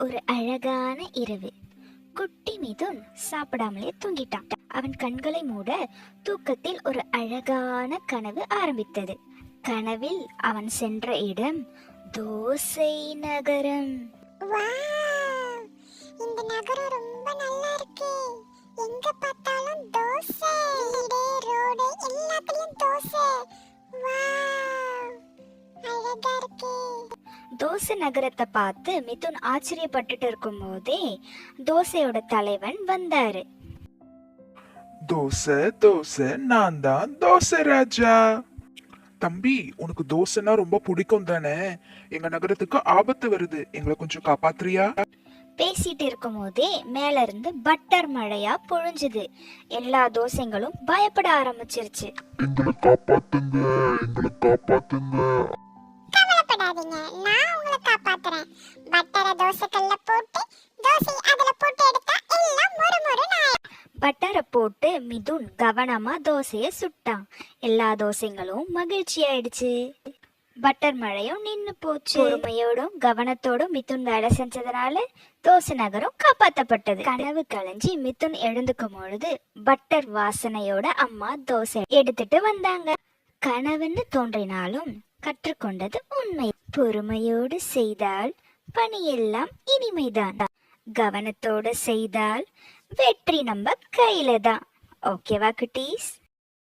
ஒரு அழகான இரவு. குட்டி மிதுன் சாப்பிடாமலே தூங்கிட்டான். அவன் கண்களை மூட தூக்கத்தில் ஒரு அழகான கனவு ஆரம்பித்தது. கனவில் அவன் சென்ற இடம் தோசை நகரம். வாவ், இந்த நகரம் ரொம்ப நல்லா இருக்கு. எங்க பார்த்தாலும் தோசை, வீடு, ரோடு எல்லாத்துலயும் தோசை. வாவ், அழகா இருக்கு. தோசை நகரத்தை பார்த்து மிதுன் ஆச்சரியப்பட்டுட்டு இருக்கும் போதே தோசையோட தலைவன் வந்தாரு. தோசை தோசை, நான் தான் தோசை ராஜா. தம்பி, உனக்கு தோசைனா ரொம்ப பிடிக்கும் தானே? எங்க நகரத்துக்கு ஆபத்து வருது, எங்களை கொஞ்சம் காப்பாத்துறியா? பேசிட்டு இருக்கும் போதே மேல இருந்து பட்டர் மழையா பொழிஞ்சுது. எல்லா தோசைங்களும் பயப்பட ஆரம்பிச்சிருச்சு. எங்களை காப்பாத்துங்க, எங்களை காப்பாத்துங்க. கவலைப்படாதீங்க, நான் உங்களை காப்பாத்துறேன். பட்டரை தோசைக்கல்ல போட்டு தோசை அதுல போட்டு எடுத்தா எல்லாம் மொறுமொறுன்னு ஆயிடும். பட்டரை போட்டு மிதுன் கவனமா தோசைய சுட்டான். எல்லா தோசைங்களும் மகிழ்ச்சி ஆயிடுச்சு. பட்டர் மழையும் நின்னு போச்சு. பொறுமையோடும் கவனத்தோடும் மிதுன் வேலை செஞ்சதுனால தோசை நகரம் காப்பாத்தப்பட்டது. கனவு கலைஞ்சி மிதுன் எழுந்துக்கும் பொழுது பட்டர் வாசனையோட அம்மா தோசை எடுத்துட்டு வந்தாங்க. கனவுன்னு தோன்றினாலும் கற்றுக்கொண்டது உண்மை. பொறுமையோடு செய்தால் பணியெல்லாம் இனிமைதான். கவனத்தோடு செய்தால் வெற்றி நம்ம கையில தான். ஓகேவா குட்டீஸ்?